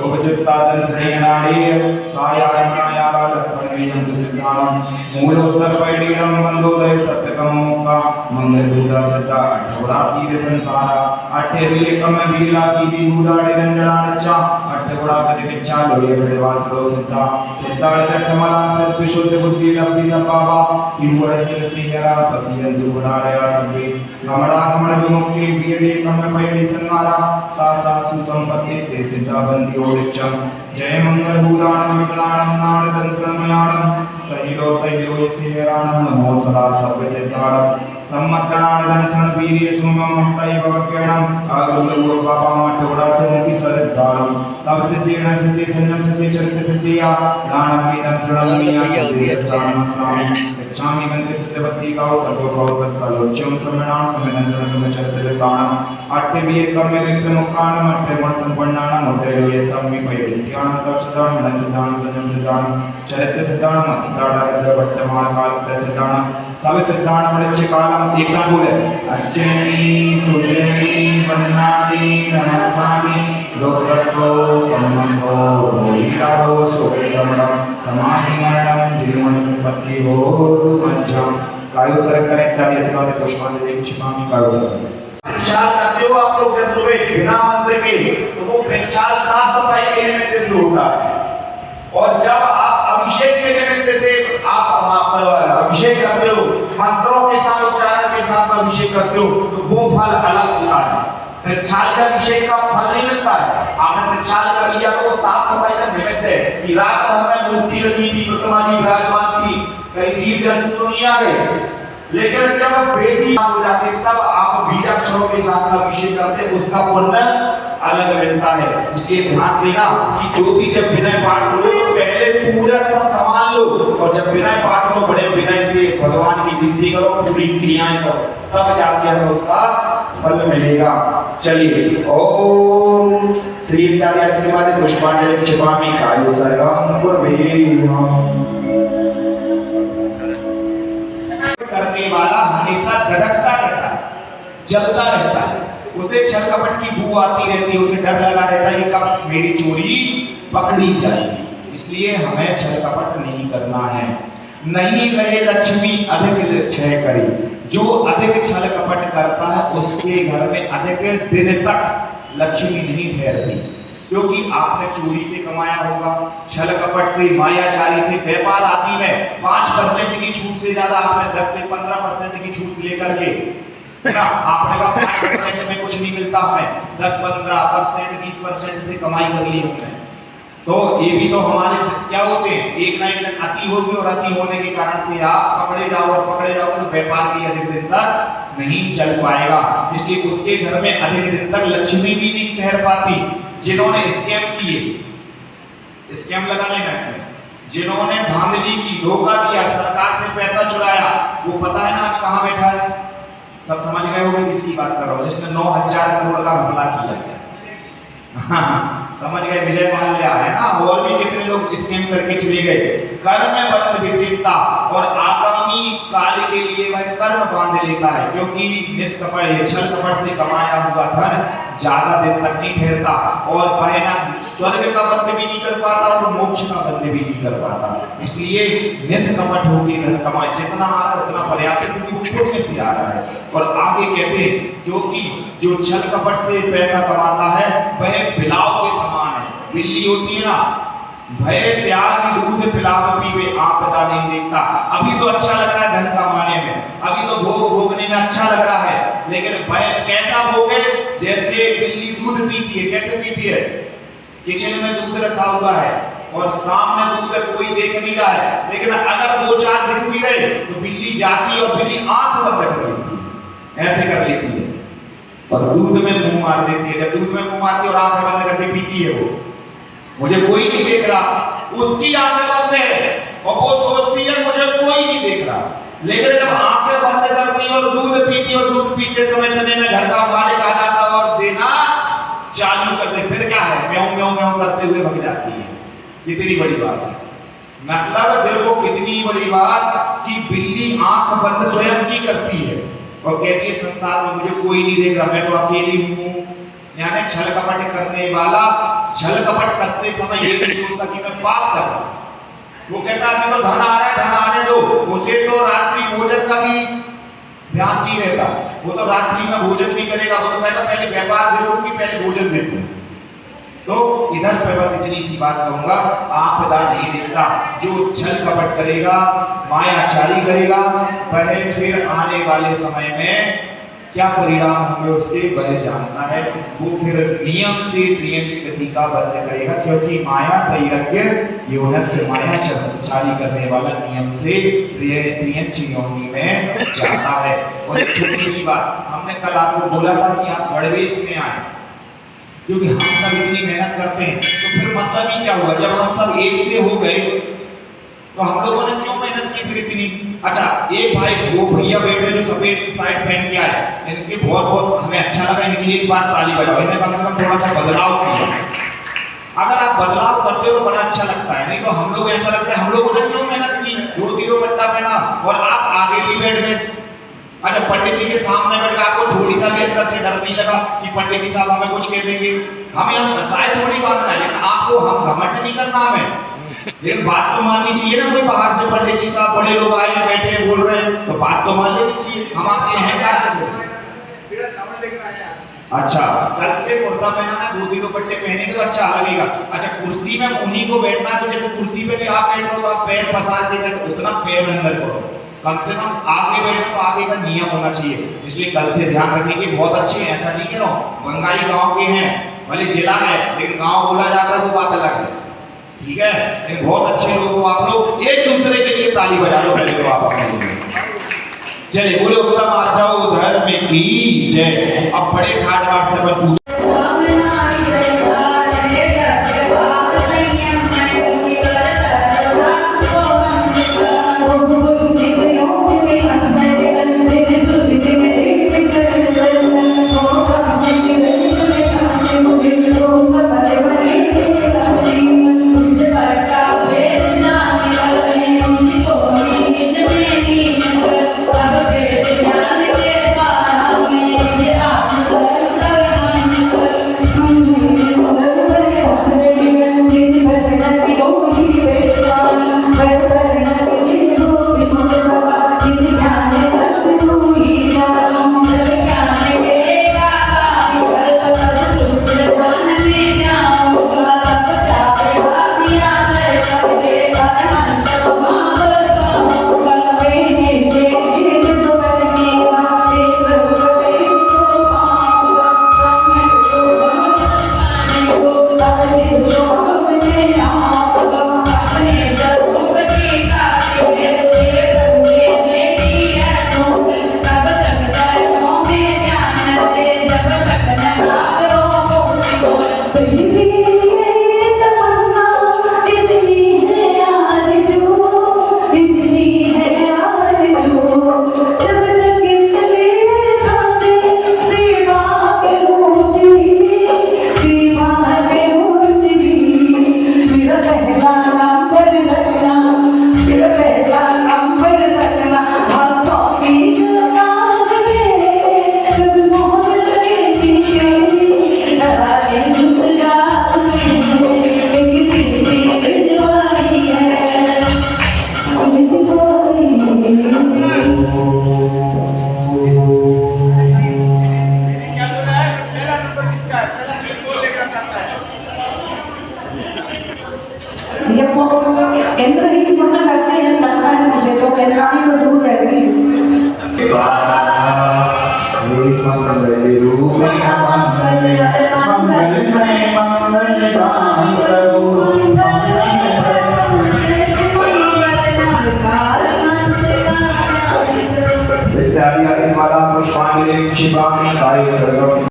उपजुक्तादन श्रेयनाड़ी सायारणायाराधकर्णीयं सिद्धानं मूलोत्तरपैणीरं बंधोदय सत्यकं मुक्का मंगलदूता सदा अठोरातीर संसारा अठेरिलेकम वीला सीधी मूदाड़े रंजनाचा अठोरा कदिकिच्छा लोये विवासरो सिद्धा सिद्धार्थमला सत्विशुद्ध बुद्धि लब्धि संभावा युवड़ सिर श्रीहरा पसियं दुबड़ाया सभे गमड़ा गमड़ विमुक्ति वीरे कम पैणी संहारा सा सा सुसंपत्ति ते सिद्धा बंदी ओडिचम जय मंगल भूतानं विकलानं नारदं सर्वयानं सहिलो तैलो श्रीहरानं नमो सदा सर्व सिद्धारं सम्मतनादन संवीर्य सुमम मुक्ताय भवकेणं आगुलगुर बाबा मठोड़ा तुमकी सरदारं तब सिद्धेन सिद्धि संयम सिद्धि चरित्र सिद्धिया दानं वीरं शरणमिया सिद्धि सामस्वामि गच्छामि गंगे सिद्धवती गाओ सर्व भवत्कलोच्यं सम्मेनां सम्मेनं समचरित्र दानं अट्ठवीर कर्म विक्रम मुक्काणं अट्ठे गुण संपन्नानां उदयये तम्मि पैदित्यानं तत्सदानं मन सिद्धानं संयम सिद्धानं चरित्र सिद्धानं अतिताड़ारद्र वर्तमान काल सिद्धानं सब सिद्धानं वृक्ष कालम एक साथ बोले अर्चनी पूजनी वंदनामि नमस्सामि लोकतो कमंगो हीरारो सोगमणं समाधि मरणं जीवन संपत्ति हो मंचम कायो सर करेक्ट आदि आशीर्वाद पुष्पांजलि क्षिपामि कायो सर प्रक्षाल करते हो आप लोग जब सुबह बिना मंत्र के तो वो प्रक्षाल साफ सफाई के निमित्त से होता है और जब आप अभिषेक के निमित्त से आप अभिषेक करते हो मंत्रों के साथ उच्चारण के साथ अभिषेक करते हो तो वो फल अलग होता है प्रक्षाल का अभिषेक का फल नहीं मिलता है आपने प्रक्षाल कर लिया तो वो साफ सफाई का निमित्त है कि रात भर में मूर्ति रखी थी प्रतिमा जी विराजमान थी कई जीव जंतु तो नहीं आ गए लेकिन जब वेदी हो जाते तब आप बीजाक्षरों के साथ अभिषेक करते उसका पुण्य अलग मिलता है इसलिए ध्यान देना कि जो भी जब विनय पाठ करो तो पहले पूरा सब संभाल लो और जब विनय पाठ में बड़े विनय से भगवान की विनती करो पूरी क्रियाएं करो तब जाके हमें उसका फल मिलेगा चलिए ओम श्री इत्यादि आशीर्वाद पुष्पांजलि क्षिपामि कायो सर्वं कुर्वेम करने वाला हमेशा धड़कता रहता है जलता रहता है उसे छल कपट की बू आती रहती है उसे डर लगा रहता है कि कब मेरी चोरी पकड़ी जाएगी इसलिए हमें छल कपट नहीं करना है नहीं गए लक्ष्मी अधिक क्षय करी जो अधिक छल कपट करता है उसके घर में अधिक दिन तक लक्ष्मी नहीं ठहरती क्योंकि आपने चोरी से कमाया होगा छल कपट से मायाचारी से व्यापार आदि में 5% की छूट से ज्यादा आपने 10 से 15% की छूट लेकर के ना आपने कहा 5% में कुछ नहीं मिलता हमें 10-15% 20% से कमाई कर ली हमने तो ये भी तो हमारे क्या होते हैं एक ना एक दिन अति होगी और अति होने के कारण से आप पकड़े जाओ तो व्यापार भी अधिक दिन तक नहीं चल पाएगा इसलिए उसके घर में अधिक दिन तक लक्ष्मी भी नहीं ठहर पाती जिन्होंने स्कैम किए स्कैम लगा लेना इसमें जिन्होंने धांधली की धोखा दिया सरकार से पैसा चुराया वो पता है ना आज कहां बैठा है सब समझ गए होंगे किसकी बात कर रहा हूं जिसने 9,000 करोड़ का घपला किया समझ गए विजय माल्या है ना और भी कितने लोग स्कैम करके चले गए कर्म में बंध विशेषता और आगामी काल के लिए वह कर्म बांध लेता है क्योंकि निष्कपट छल कपट से कमाया हुआ धन ज्यादा दिन तक नहीं ठहरता और वह ना स्वर्ग का बंध भी नहीं कर पाता और मोक्ष का बंध भी नहीं कर पाता इसलिए निष्कपट होकर धन कमाए जितना आ रहा है उतना पर्याप्त क्योंकि वो खुद में से आ रहा है और आगे कहते हैं क्योंकि जो छल कपट से पैसा कमाता है वह बिलाव के समान है बिल्ली होती है ना भय त्याग दूध पिलाव पीवे आपदा नहीं देखता अभी तो अच्छा लग रहा है धन कमाने में अभी तो भोग भोगने में अच्छा लग रहा है लेकिन भय कैसा भोग है जैसे बिल्ली दूध पीती है कैसे पीती है किचन में दूध रखा हुआ है और सामने दूध कोई देख नहीं रहा है लेकिन अगर 2-4 दिख भी रहे तो बिल्ली जाती है और बिल्ली आंख बंद कर लेती है ऐसे कर लेती है और दूध में मुंह मार देती है जब दूध में मुंह मारती है और आंखें बंद करके पीती है वो मुझे कोई नहीं देख रहा उसकी आंखें बंद है और वो सोचती है मुझे कोई नहीं देख रहा लेकिन जब आंखें बंद करती और दूध पीती और दूध पीते समय तने में घर का मालिक आ जाता और देना चालू कर दे फिर क्या है म्याऊं म्याऊं म्याऊं करते हुए भग जाती है कितनी बड़ी बात है मतलब देखो कितनी बड़ी बात कि बिल्ली आंख बंद स्वयं की करती है और कहती है संसार में मुझे कोई नहीं देख रहा मैं तो अकेली हूं यानी छल कपट करने वाला छल कपट करते समय ये नहीं सोचता कि मैं पाप कर रहा हूं। वो कहता है अभी तो धन आ रहा है, धन आने दो, उसे तो रात्रि भोजन का भी ध्यान नहीं रहता। वो तो रात्रि में भोजन नहीं करेगा, वो तो कहता पहले व्यापार देखो कि पहले भोजन देखो। तो इधर पे बस इतनी सी बात कहूंगा, आपदा नहीं देखता। जो छल कपट करेगा, मायाचारी करेगा, वह फिर आने वाले समय में क्या परिणाम होंगे उसके वह जानता है। वो फिर नियम से त्रियंच गति का वर्त करेगा, क्योंकि माया त्रैरज्ञ योनस्य मायाचारी करने वाला नियम से त्रियंच योनि में जाता है। और छोटी सी बात, हमने कल आपको बोला था कि आप गणवेश में आए, क्योंकि हम सब इतनी मेहनत करते हैं, तो फिर मतलब ही क्या हुआ जब हम सब एक से हो गए, तो हम लोगों ने क्यों मेहनत की फिर इतनी। अच्छा, एक भाई वो भैया बैठे जो सफेद शर्ट पहन के आए, इनके बहुत हमें अच्छा लगा, इनके लिए एक बार ताली बजाओ। इन्होंने कम से कम थोड़ा सा बदलाव किया। अगर आप बदलाव करते हो तो बड़ा अच्छा लगता है, नहीं तो हम लोग ऐसा लगता है हम लोगों ने क्यों मेहनत की, धोती दुपट्टा पहना और आप आगे ही बैठ गए। अच्छा, पंडित जी के सामने बैठ गए, आपको थोड़ी सा भी अंदर से डर नहीं लगा कि पंडित जी साहब हमें कुछ कह देंगे। हमें हम फसाए थोड़ी बात है, लेकिन आपको हम घमंड नहीं करना हमें, लेकिन बात तो माननी चाहिए ना। कोई बाहर से पंडित जी साहब बड़े लोग आए हैं, बैठे हैं, बोल रहे हैं, तो बात तो मान लेनी चाहिए। हम आपके हैं क्या? अच्छा, कल से कुर्ता पहनना, धोती दुपट्टे पहनेंगे तो अच्छा लगेगा। अच्छा, कुर्सी में उन्हीं को बैठना है, तो जैसे कुर्सी पे भी आप बैठ रहे हो तो आप पैर पसार के बैठो, उतना पैर अंदर करो। कम से कम आगे बैठो तो आगे का नियम होना चाहिए। इसलिए कल से ध्यान रखिए कि बहुत अच्छे हैं, ऐसा नहीं कह रहा हूँ, बंगाली गांव के हैं, भले जिला है लेकिन गांव बोला जाता है वो बात अलग है, ठीक है। लेकिन बहुत अच्छे लोगों को आप लोग एक दूसरे के लिए ताली बजा लो पहले तो आप। चलिए बोले उत्तम आचार्य धर्म की जय। अब बड़े ठाट बाट से पूछ केंद्र ही पूर्ण करते हैं, लगता है मुझे तो केंद्राणी तो दूर रहती है। पुष्पांजलि शिवानी